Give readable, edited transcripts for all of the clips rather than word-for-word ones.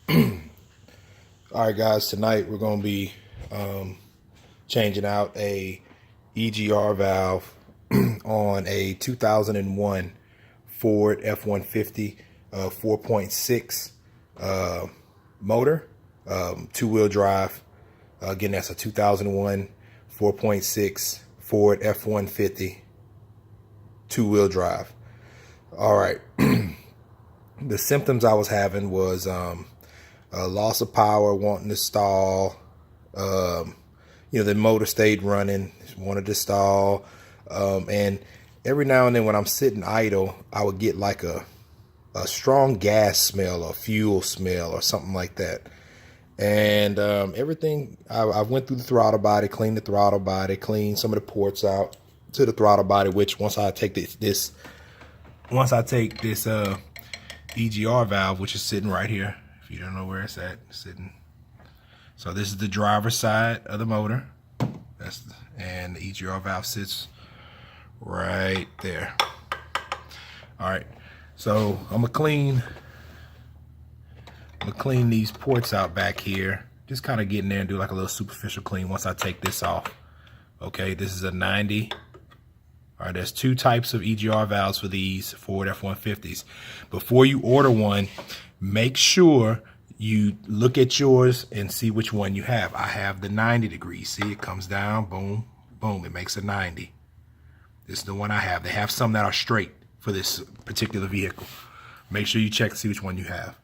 All right, guys. Tonight we're going to be changing out a EGR valve on a 2001 Ford F-150 4.6 motor, two-wheel drive. Again, that's a 2001 4.6 Ford F-150 two-wheel drive. All right. The symptoms I was having was loss of power, wanting to stall. The motor stayed running, wanted to stall. And every now and then when I'm sitting idle, I would get like a strong gas smell or fuel smell or something like that. And everything, I went through the throttle body, cleaned the throttle body, cleaned some of the ports out to the throttle body, which once I take this EGR valve, which is sitting right here. If you don't know where it's at, it's sitting. So this is the driver's side of the motor. And the EGR valve sits right there. All right. So I'm gonna clean these ports out back here. Just kind of get in there and do like a little superficial clean once I take this off. Okay, this is a 90. All right, there's two types of EGR valves for these Ford F-150s. Before you order one, make sure you look at yours and see which one you have. I have the 90 degrees. See, it comes down, boom, boom, it makes a 90. This is the one I have. They have some that are straight for this particular vehicle. Make sure you check to see which one you have.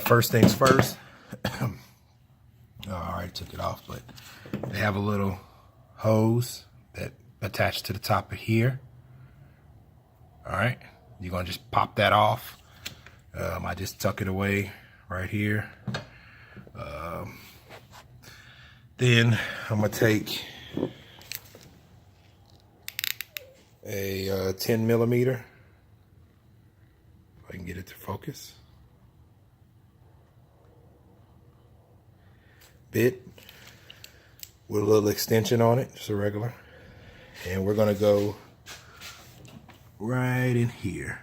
First things first. I already took it off, but they have a little hose that attached to the top of here. All right, you're gonna just pop that off. I just tuck it away right here. Then I'm gonna take a 10 millimeter. If I can get it to focus. Bit with a little extension on it, just a regular. And we're gonna go right in here,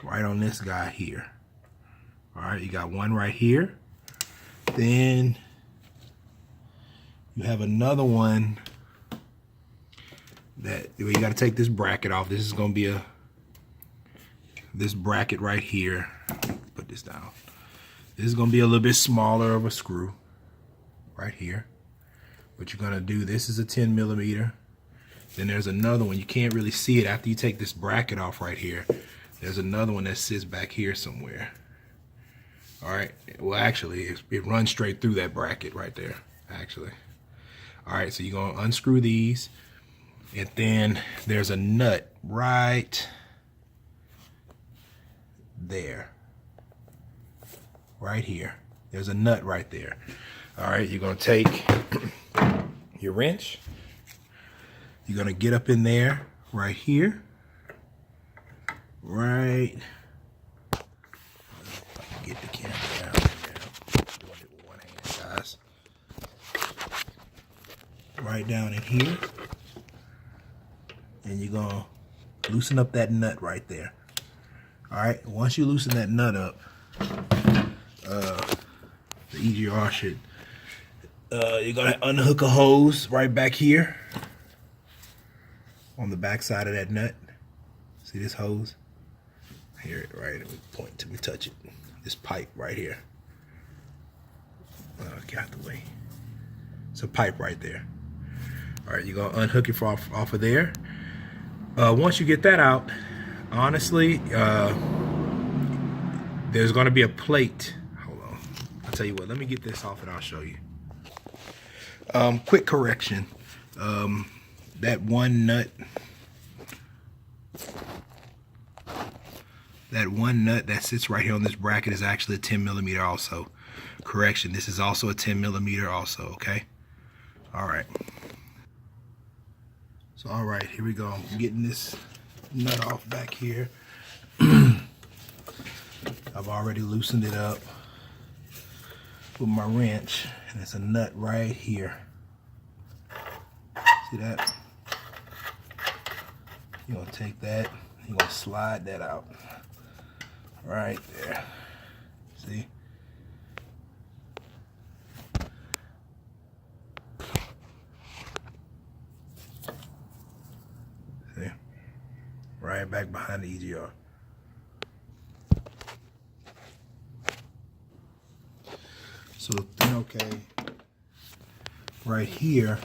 right on this guy here. All right, you got one right here. Then you have another one that you got to take this bracket off. This is gonna be this bracket right here. Put this down. This is gonna be a little bit smaller of a screw right here. What you're gonna do, this is a 10 millimeter. Then there's another one. You can't really see it after you take this bracket off right here. There's another one that sits back here somewhere. All right, well actually it runs straight through that bracket right there, actually. All right, so you're gonna unscrew these, and then there's a nut right there. Right here. There's a nut right there. All right, you're gonna take your wrench. You're gonna get up in there right here. Right. If I can get the camera down there. Doing it with one hand, guys. Right down in here. And you're gonna loosen up that nut right there. All right, once you loosen that nut up, the EGR should, you're gonna unhook a hose right back here on the back side of that nut. See this hose? Here, right, let me point to me, touch it. This pipe right here. Get out the way. It's a pipe right there. All right, you're gonna unhook it off of there. Once you get that out, honestly, there's gonna be a plate. Hold on, I'll tell you what, let me get this off and I'll show you. Quick correction. That one nut that sits right here on this bracket is actually a 10 millimeter also. Correction, this is also a 10 millimeter also, okay? All right. So, all right, here we go. I'm getting this nut off back here. I've already loosened it up with my wrench, and it's a nut right here. See that? You're gonna take that, you're gonna slide that out right there. See? right back behind the EGR. So then, okay, right here,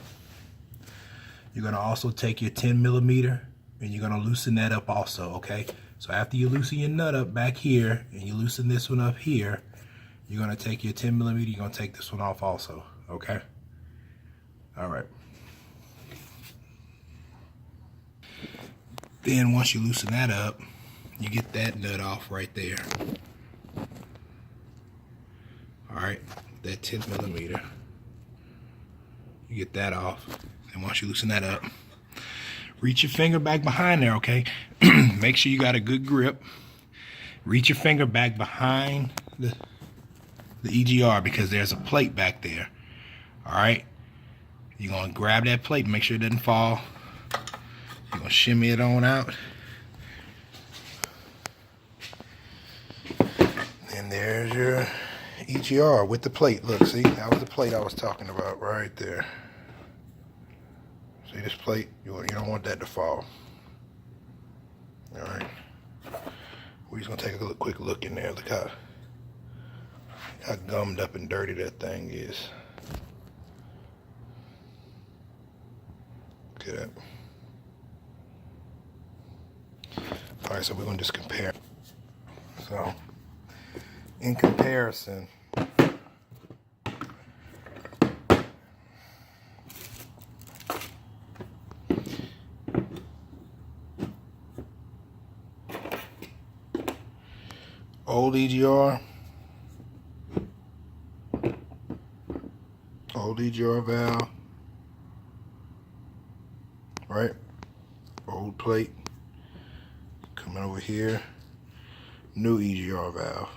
you're gonna also take your 10 millimeter and you're gonna loosen that up also, okay? So after you loosen your nut up back here and you loosen this one up here, you're gonna take your 10 millimeter, you're gonna take this one off also, okay? All right. Then once you loosen that up, you get that nut off right there. All right, that 10 millimeter. You get that off. And once you loosen that up, reach your finger back behind there, okay? Make sure you got a good grip. Reach your finger back behind the EGR because there's a plate back there. All right? You're gonna grab that plate, make sure it doesn't fall. You're gonna shimmy it on out. And there's your EGR with the plate. Look, see, that was the plate I was talking about right there. See this plate? You don't want that to fall. All right. We're just gonna take a quick look in there. Look how gummed up and dirty that thing is. Look at that. All right, so we're gonna just compare. So, in comparison, old EGR valve, right? Old plate. Coming over here, new EGR valve.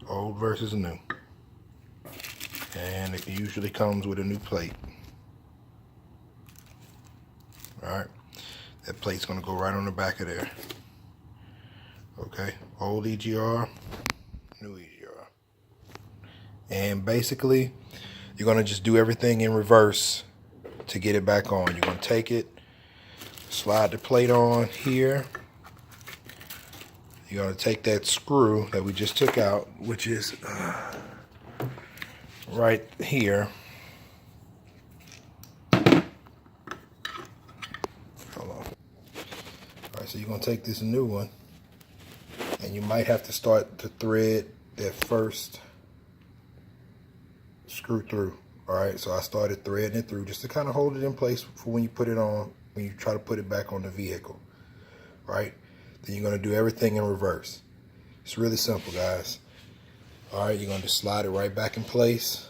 Old versus new. And it usually comes with a new plate. Alright, that plate's gonna go right on the back of there. Okay, old EGR, new EGR. And basically, you're gonna just do everything in reverse to get it back on. You're gonna take it, slide the plate on here. You're gonna take that screw that we just took out, which is right here. Hold on. All right, so you're gonna take this new one, and you might have to start to thread that first screw through. All right, so I started threading it through just to kind of hold it in place for when you put it on, when you try to put it back on the vehicle, right? Then you're gonna do everything in reverse. It's really simple, guys. All right, you're gonna just slide it right back in place,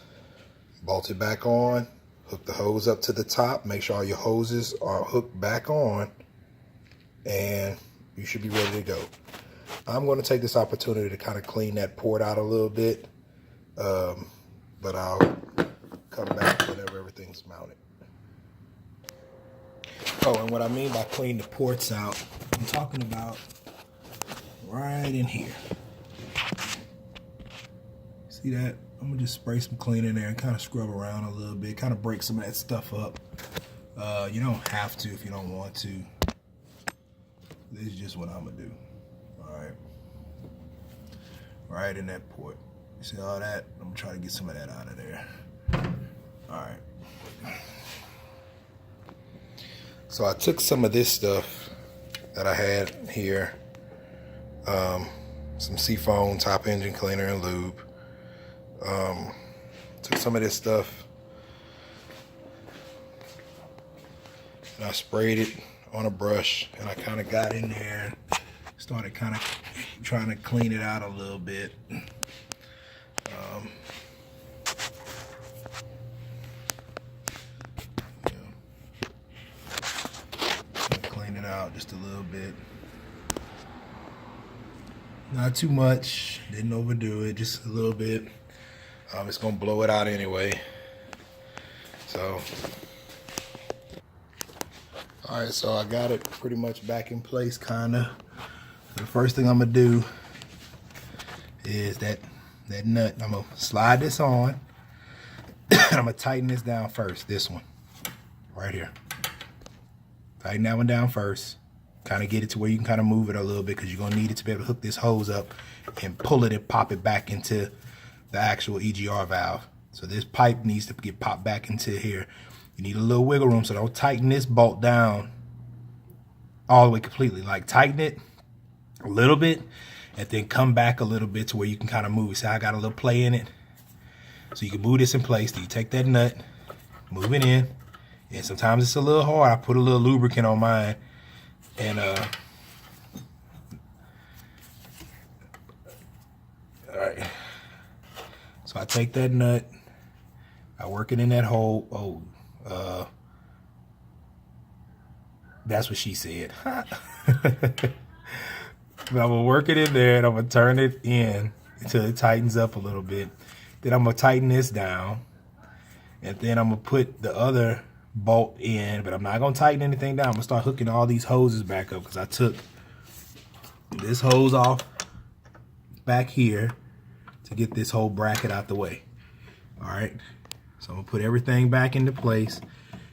bolt it back on, hook the hose up to the top, make sure all your hoses are hooked back on, and you should be ready to go. I'm gonna take this opportunity to kind of clean that port out a little bit, but I'll come back whenever everything's mounted. Oh, and what I mean by clean the ports out, I'm talking about right in here. See that? I'm gonna just spray some clean in there and kind of scrub around a little bit, kind of break some of that stuff up. You don't have to if you don't want to. This is just what I'm gonna do. All right. Right in that port. You see all that? I'm gonna try to get some of that out of there. All right. So I took some of this stuff that I had here, some Seafoam top engine cleaner and lube. Took some of this stuff and I sprayed it on a brush, and I kind of got in there, started kind of trying to clean it out a little bit. Clean it out just a little bit. Not too much, didn't overdo it, just a little bit. It's gonna blow it out anyway. So, all right, so I got it pretty much back in place, kinda. The first thing I'm gonna do is that nut. I'm gonna slide this on, I'm gonna tighten this down first. This one right here. Tighten that one down first. Kind of get it to where you can kind of move it a little bit, because you're gonna need it to be able to hook this hose up and pull it and pop it back into the actual EGR valve. So this pipe needs to get popped back into here. You need a little wiggle room, so don't tighten this bolt down all the way completely. Like, tighten it a little bit and then come back a little bit to where you can kind of move it. See, I got a little play in it. So you can move this in place. Then you take that nut, move it in. And sometimes it's a little hard. I put a little lubricant on mine. And all right. So I take that nut, I work it in that hole. That's what she said. But I'm gonna work it in there, and I'm gonna turn it in until it tightens up a little bit. Then I'm gonna tighten this down, and then I'm gonna put the other bolt in, but I'm not gonna tighten anything down. I'm gonna start hooking all these hoses back up, because I took this hose off back here to get this whole bracket out the way. All right, so I'm gonna put everything back into place.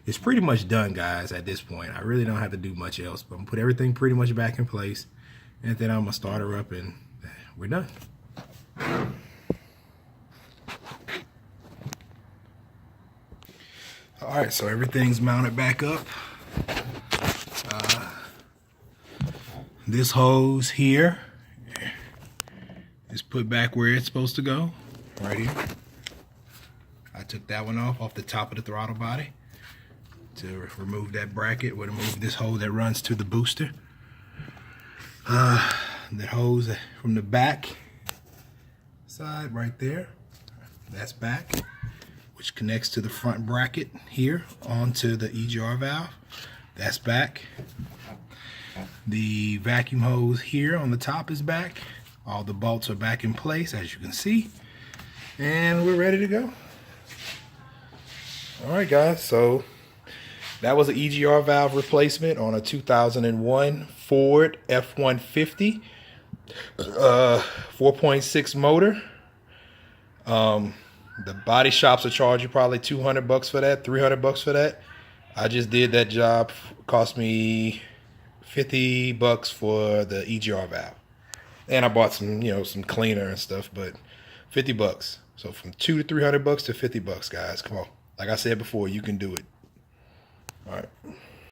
It's pretty much done, guys, at this point. I really don't have to do much else, but I'm gonna put everything pretty much back in place, and then I'm gonna start her up, and we're done. All right, so everything's mounted back up. This hose here is put back where it's supposed to go, right here. I took that one off the top of the throttle body to remove that bracket. We'll remove this hose that runs to the booster. That hose from the back side right there, that's back, which connects to the front bracket here onto the EGR valve. That's back. The vacuum hose here on the top is back. All the bolts are back in place, as you can see. And we're ready to go. All right, guys, so that was an EGR valve replacement on a 2001 Ford F-150 4.6 motor. The body shops will charge you probably $200 for that, $300 for that. I just did that job. Cost me $50 for the EGR valve, and I bought some, some cleaner and stuff. But $50. So from $200 to $300 to $50, guys. Come on. Like I said before, you can do it. All right.